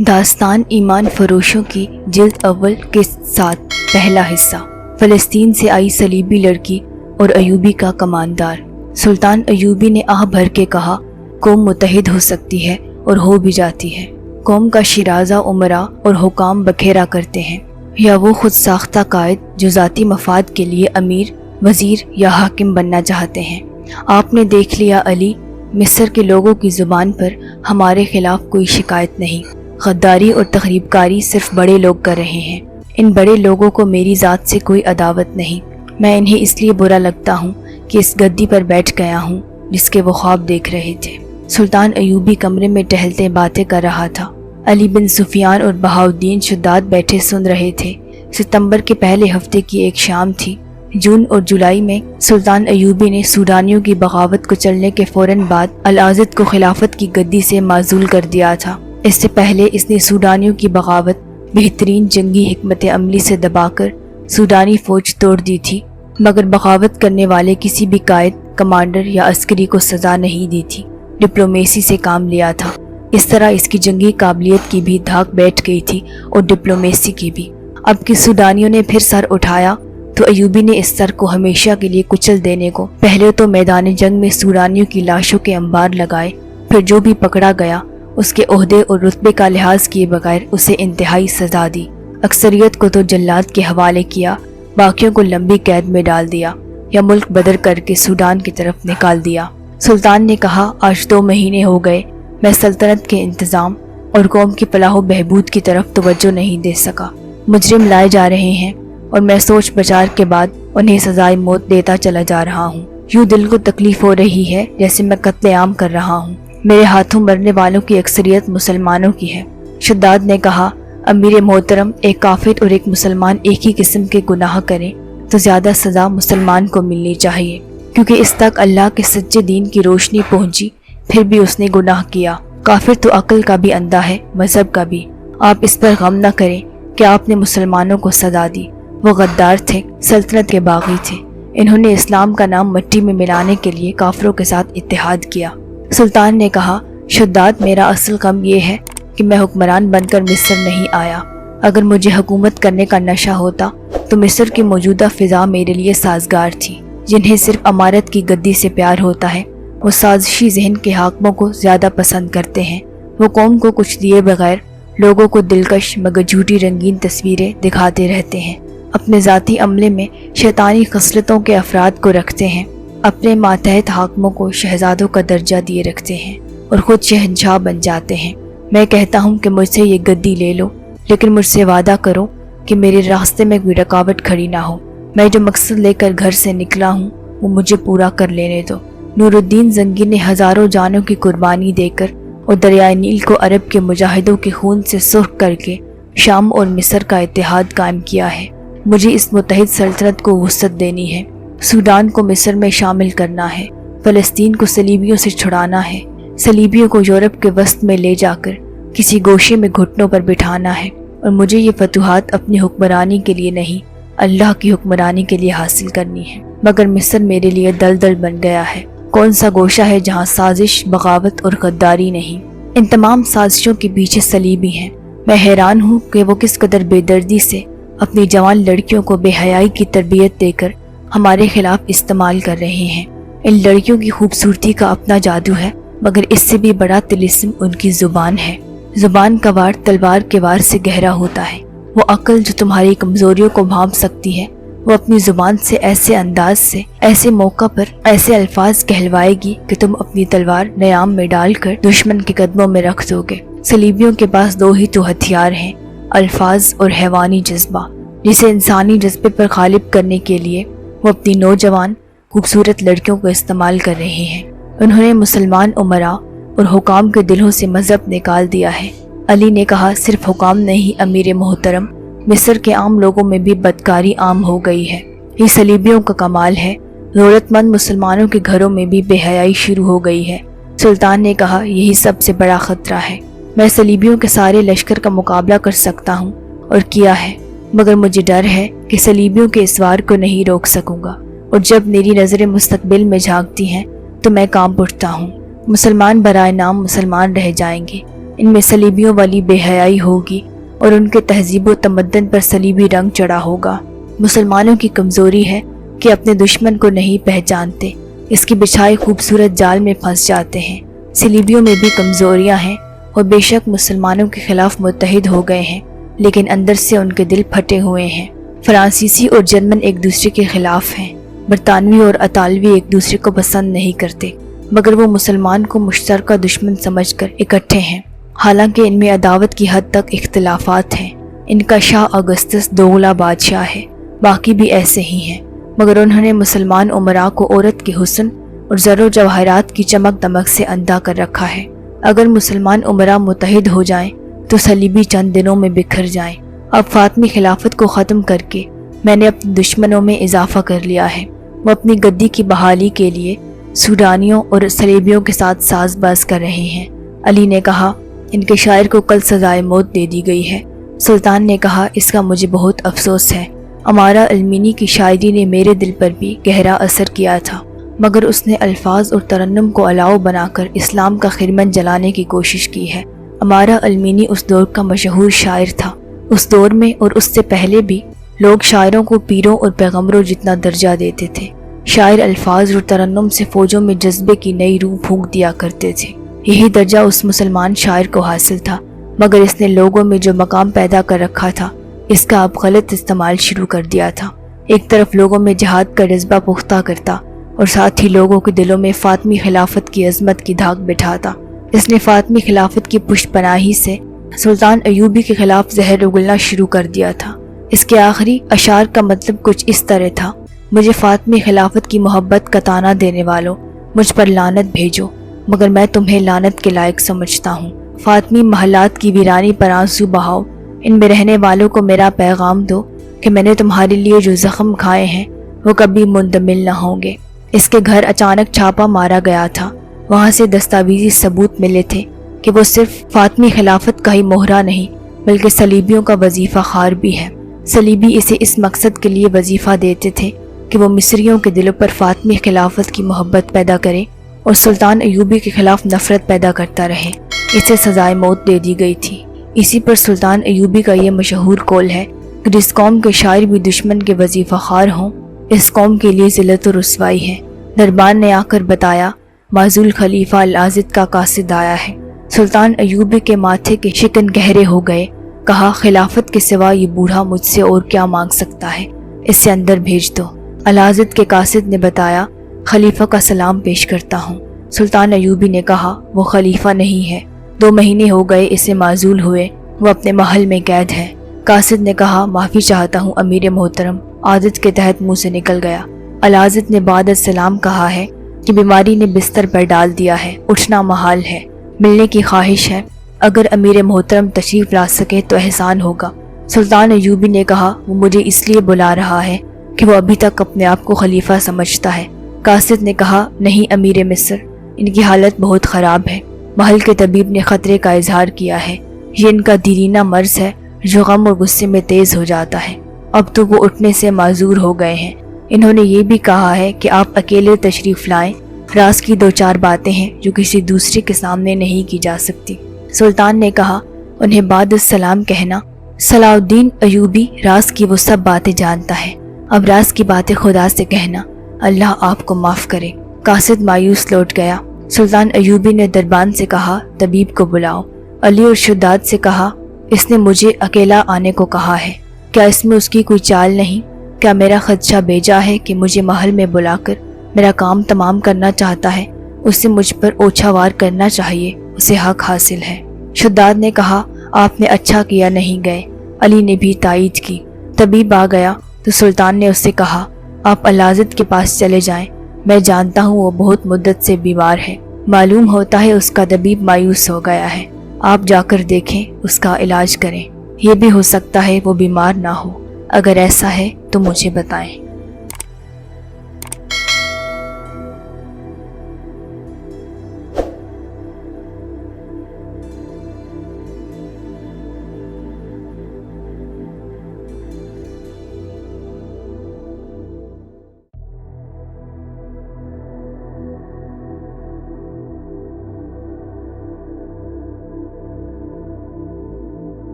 داستان ایمان فروشوں کی جلد اول کے ساتھ پہلا حصہ۔ فلسطین سے آئی صلیبی لڑکی اور ایوبی کا کماندار۔ سلطان ایوبی نے آہ بھر کے کہا، قوم متحد ہو سکتی ہے اور ہو بھی جاتی ہے۔ قوم کا شیرازہ امراء اور حکام بکھیرا کرتے ہیں، یا وہ خود ساختہ قائد جو ذاتی مفاد کے لیے امیر، وزیر یا حاکم بننا چاہتے ہیں۔ آپ نے دیکھ لیا علی، مصر کے لوگوں کی زبان پر ہمارے خلاف کوئی شکایت نہیں۔ غداری اور تخریب کاری صرف بڑے لوگ کر رہے ہیں۔ ان بڑے لوگوں کو میری ذات سے کوئی عداوت نہیں۔ میں انہیں اس لیے برا لگتا ہوں کہ اس گدی پر بیٹھ گیا ہوں جس کے وہ خواب دیکھ رہے تھے۔ سلطان ایوبی کمرے میں ٹہلتے باتیں کر رہا تھا۔ علی بن سفیان اور بہاؤالدین شداد بیٹھے سن رہے تھے۔ ستمبر کے پہلے ہفتے کی ایک شام تھی۔ جون اور جولائی میں سلطان ایوبی نے سوڈانیوں کی بغاوت کو چلنے کے فوراً بعد العزد کو خلافت کی گدی سے معزول کر دیا تھا۔ اس سے پہلے اس نے سوڈانیوں کی بغاوت بہترین جنگی حکمت عملی سے دبا کر سوڈانی فوج توڑ دی تھی، مگر بغاوت کرنے والے کسی بھی قائد، کمانڈر یا عسکری کو سزا نہیں دی تھی۔ ڈپلومیسی سے کام لیا تھا۔ اس طرح اس کی جنگی قابلیت کی بھی دھاک بیٹھ گئی تھی اور ڈپلومیسی کی بھی۔ اب کہ سوڈانیوں نے پھر سر اٹھایا تو ایوبی نے اس سر کو ہمیشہ کے لیے کچل دینے کو پہلے تو میدان جنگ میں سوڈانیوں کی لاشوں کے انبار لگائے، پھر جو بھی پکڑا گیا اس کے عہدے اور رتبے کا لحاظ کیے بغیر اسے انتہائی سزا دی۔ اکثریت کو تو جلاد کے حوالے کیا، باقیوں کو لمبی قید میں ڈال دیا یا ملک بدر کر کے سوڈان کی طرف نکال دیا۔ سلطان نے کہا، آج 2 مہینے ہو گئے میں سلطنت کے انتظام اور قوم کی فلاح و بہبود کی طرف توجہ نہیں دے سکا۔ مجرم لائے جا رہے ہیں اور میں سوچ بچار کے بعد انہیں سزائے موت دیتا چلا جا رہا ہوں۔ یوں دل کو تکلیف ہو رہی ہے جیسے میں قتل عام کر رہا ہوں۔ میرے ہاتھوں مرنے والوں کی اکثریت مسلمانوں کی ہے۔ شداد نے کہا، امیر محترم، ایک کافر اور ایک مسلمان ایک ہی قسم کے گناہ کریں تو زیادہ سزا مسلمان کو ملنی چاہیے، کیونکہ اس تک اللہ کے سچے دین کی روشنی پہنچی پھر بھی اس نے گناہ کیا۔ کافر تو عقل کا بھی اندھا ہے، مذہب کا بھی۔ آپ اس پر غم نہ کریں کہ آپ نے مسلمانوں کو سزا دی۔ وہ غدار تھے، سلطنت کے باغی تھے۔ انہوں نے اسلام کا نام مٹی میں ملانے کے لیے کافروں کے ساتھ اتحاد کیا۔ سلطان نے کہا، شداد، میرا اصل غم یہ ہے کہ میں حکمران بن کر مصر نہیں آیا۔ اگر مجھے حکومت کرنے کا نشہ ہوتا تو مصر کی موجودہ فضا میرے لیے سازگار تھی۔ جنہیں صرف امارت کی گدی سے پیار ہوتا ہے وہ سازشی ذہن کے حاکموں کو زیادہ پسند کرتے ہیں۔ وہ قوم کو کچھ دیے بغیر لوگوں کو دلکش مگر جھوٹی رنگین تصویریں دکھاتے رہتے ہیں۔ اپنے ذاتی عملے میں شیطانی خصلتوں کے افراد کو رکھتے ہیں۔ اپنے ماتحت حاکموں کو شہزادوں کا درجہ دیے رکھتے ہیں اور خود شہنشاہ بن جاتے ہیں۔ میں کہتا ہوں کہ مجھ سے یہ گدی لے لو، لیکن مجھ سے وعدہ کرو کہ میرے راستے میں کوئی رکاوٹ کھڑی نہ ہو۔ میں جو مقصد لے کر گھر سے نکلا ہوں وہ مجھے پورا کر لینے دو۔ نور الدین زنگی نے ہزاروں جانوں کی قربانی دے کر اور دریائے نیل کو عرب کے مجاہدوں کے خون سے سرخ کر کے شام اور مصر کا اتحاد قائم کیا ہے۔ مجھے اس متحد سلطنت کو وسعت دینی ہے۔ سوڈان کو مصر میں شامل کرنا ہے، فلسطین کو صلیبیوں سے چھڑانا ہے، صلیبیوں کو یورپ کے وسط میں لے جا کر کسی گوشے میں گھٹنوں پر بٹھانا ہے، اور مجھے یہ فتوحات اپنی حکمرانی کے لیے نہیں، اللہ کی حکمرانی کے لیے حاصل کرنی ہے۔ مگر مصر میرے لیے دلدل بن گیا ہے۔ کون سا گوشہ ہے جہاں سازش، بغاوت اور غداری نہیں؟ ان تمام سازشوں کے پیچھے صلیبی ہیں۔ میں حیران ہوں کہ وہ کس قدر بے دردی سے اپنی جوان لڑکیوں کو بے حیائی کی تربیت دے کر ہمارے خلاف استعمال کر رہے ہیں۔ ان لڑکیوں کی خوبصورتی کا اپنا جادو ہے، مگر اس سے بھی بڑا طلسم ان کی زبان ہے۔ زبان کا وار تلوار کے وار سے گہرا ہوتا ہے۔ وہ عقل جو تمہاری کمزوریوں کو بھانپ سکتی ہے، وہ اپنی زبان سے ایسے انداز سے، ایسے موقع پر ایسے الفاظ کہلوائے گی کہ تم اپنی تلوار نیام میں ڈال کر دشمن کے قدموں میں رکھ دو گے۔ صلیبیوں کے پاس 2 ہی تو ہتھیار ہیں، الفاظ اور حیوانی جذبہ، جسے انسانی جذبے پر غالب کرنے کے لیے وہ اپنی نوجوان خوبصورت لڑکیوں کو استعمال کر رہے ہیں۔ انہوں نے مسلمان امراء اور حکام کے دلوں سے مذہب نکال دیا ہے۔ علی نے کہا، صرف حکام نہیں امیر محترم، مصر کے عام لوگوں میں بھی بدکاری عام ہو گئی ہے۔ یہ صلیبیوں کا کمال ہے۔ دولت مند مسلمانوں کے گھروں میں بھی بے حیائی شروع ہو گئی ہے۔ سلطان نے کہا، یہی سب سے بڑا خطرہ ہے۔ میں صلیبیوں کے سارے لشکر کا مقابلہ کر سکتا ہوں اور کیا ہے، مگر مجھے ڈر ہے کہ صلیبیوں کے اسوار کو نہیں روک سکوں گا، اور جب میری نظریں مستقبل میں جھانکتی ہیں تو میں کانپ اٹھتا ہوں۔ مسلمان برائے نام مسلمان رہ جائیں گے، ان میں صلیبیوں والی بے حیائی ہوگی اور ان کے تہذیب و تمدن پر صلیبی رنگ چڑھا ہوگا۔ مسلمانوں کی کمزوری ہے کہ اپنے دشمن کو نہیں پہچانتے، اس کی بچھائی خوبصورت جال میں پھنس جاتے ہیں۔ صلیبیوں میں بھی کمزوریاں ہیں اور بے شک مسلمانوں کے خلاف متحد ہو گئے ہیں، لیکن اندر سے ان کے دل پھٹے ہوئے ہیں۔ فرانسیسی اور جرمن ایک دوسرے کے خلاف ہیں، برطانوی اور اطالوی ایک دوسرے کو پسند نہیں کرتے، مگر وہ مسلمان کو مشترکہ دشمن سمجھ کر اکٹھے ہیں۔ حالانکہ ان میں عداوت کی حد تک اختلافات ہیں۔ ان کا شاہ اگستس دوغلا بادشاہ ہے، باقی بھی ایسے ہی ہیں، مگر انہوں نے مسلمان امراء کو عورت کے حسن اور زر و جواہرات کی چمک دمک سے اندھا کر رکھا ہے۔ اگر مسلمان امراء متحد ہو جائیں تو صلیبی چند دنوں میں بکھر جائیں۔ اب فاطمی خلافت کو ختم کر کے میں نے اپنے دشمنوں میں اضافہ کر لیا ہے۔ وہ اپنی گدی کی بحالی کے لیے سوڈانیوں اور صلیبیوں کے ساتھ ساز باز کر رہے ہیں۔ علی نے کہا، ان کے شاعر کو کل سزائے موت دے دی گئی ہے۔ سلطان نے کہا، اس کا مجھے بہت افسوس ہے۔ امارہ المینی کی شاعری نے میرے دل پر بھی گہرا اثر کیا تھا، مگر اس نے الفاظ اور ترنم کو الاؤ بنا کر اسلام کا خرمن جلانے کی کوشش کی ہے۔ امارہ المینی اس دور کا مشہور شاعر تھا۔ اس دور میں اور اس سے پہلے بھی لوگ شاعروں کو پیروں اور پیغمبروں جتنا درجہ دیتے تھے۔ شاعر الفاظ اور ترنم سے فوجوں میں جذبے کی نئی روح پھونک دیا کرتے تھے۔ یہی درجہ اس مسلمان شاعر کو حاصل تھا، مگر اس نے لوگوں میں جو مقام پیدا کر رکھا تھا اس کا اب غلط استعمال شروع کر دیا تھا۔ ایک طرف لوگوں میں جہاد کا جذبہ پختہ کرتا اور ساتھ ہی لوگوں کے دلوں میں فاطمی خلافت کی عظمت کی دھاک بٹھاتا۔ اس نے فاطمی خلافت کی پشت پناہی سے سلطان ایوبی کے خلاف زہر اگلنا شروع کر دیا تھا۔ اس کے آخری اشعار کا مطلب کچھ اس طرح تھا، مجھے فاطمی خلافت کی محبت کا تانا دینے والوں، مجھ پر لعنت بھیجو، مگر میں تمہیں لعنت کے لائق سمجھتا ہوں۔ فاطمی محلات کی ویرانی پر آنسو بہاؤ، ان میں رہنے والوں کو میرا پیغام دو کہ میں نے تمہارے لیے جو زخم کھائے ہیں وہ کبھی مندمل نہ ہوں گے۔ اس کے گھر اچانک چھاپا مارا گیا تھا، وہاں سے دستاویزی ثبوت ملے تھے کہ وہ صرف فاطمی خلافت کا ہی مہرہ نہیں بلکہ صلیبیوں کا وظیفہ خوار بھی ہے۔ صلیبی اسے اس مقصد کے لیے وظیفہ دیتے تھے کہ وہ مصریوں کے دلوں پر فاطمی خلافت کی محبت پیدا کرے اور سلطان ایوبی کے خلاف نفرت پیدا کرتا رہے۔ اسے سزائے موت دے دی گئی تھی۔ اسی پر سلطان ایوبی کا یہ مشہور قول ہے کہ جس قوم کے شاعر بھی دشمن کے وظیفہ خوار ہوں، اس قوم کے لیے ذلت و رسوائی ہے۔ دربار نے آ کر بتایا، معزول خلیفہ العازد کا قاصد آیا ہے۔ سلطان ایوبی کے ماتھے کے شکن گہرے ہو گئے۔ کہا، خلافت کے سوا یہ بوڑھا مجھ سے اور کیا مانگ سکتا ہے، اسے اندر بھیج دو۔ العازد کے قاصد نے بتایا، خلیفہ کا سلام پیش کرتا ہوں۔ سلطان ایوبی نے کہا، وہ خلیفہ نہیں ہے، 2 مہینے ہو گئے اسے معزول ہوئے، وہ اپنے محل میں قید ہے۔ قاصد نے کہا، معافی چاہتا ہوں امیر محترم، عادت کے تحت منہ سے نکل گیا۔ العازد نے بعد السلام کہا ہے کہ بیماری نے بستر پر ڈال دیا ہے، اٹھنا محال ہے، ملنے کی خواہش ہے، اگر امیر محترم تشریف لا سکے تو احسان ہوگا۔ سلطان ایوبی نے کہا، وہ مجھے اس لیے بلا رہا ہے کہ وہ ابھی تک اپنے آپ کو خلیفہ سمجھتا ہے۔ قاصد نے کہا، نہیں امیر مصر، ان کی حالت بہت خراب ہے۔ محل کے طبیب نے خطرے کا اظہار کیا ہے، یہ ان کا دیرینہ مرض ہے جو غم اور غصے میں تیز ہو جاتا ہے۔ اب تو وہ اٹھنے سے معذور ہو گئے ہیں۔ انہوں نے یہ بھی کہا ہے کہ آپ اکیلے تشریف لائیں، راز کی 2-4 باتیں ہیں جو کسی دوسرے کے سامنے نہیں کی جا سکتی۔ سلطان نے کہا، انہیں بعد السلام کہنا، صلاح الدین ایوبی راز کی وہ سب باتیں جانتا ہے، اب راز کی باتیں خدا سے کہنا، اللہ آپ کو معاف کرے۔ قاصد مایوس لوٹ گیا۔ سلطان ایوبی نے دربان سے کہا، طبیب کو بلاؤ۔ علی اور شداد سے کہا، اس نے مجھے اکیلا آنے کو کہا ہے، کیا اس میں اس کی کوئی چال نہیں؟ کیا میرا خدشہ بیجا ہے کہ مجھے محل میں بلا کر میرا کام تمام کرنا چاہتا ہے؟ اسے مجھ پر اوچھا وار کرنا چاہیے، اسے حق حاصل ہے۔ شداد نے کہا، آپ نے اچھا کیا نہیں گئے۔ علی نے بھی تائید کی۔ طبیب آ گیا تو سلطان نے اس سے کہا، آپ العازد کے پاس چلے جائیں، میں جانتا ہوں وہ بہت مدت سے بیمار ہے، معلوم ہوتا ہے اس کا طبیب مایوس ہو گیا ہے، آپ جا کر دیکھیں، اس کا علاج کریں، یہ بھی ہو سکتا ہے وہ بیمار نہ ہو، اگر ایسا ہے تو مجھے بتائیں۔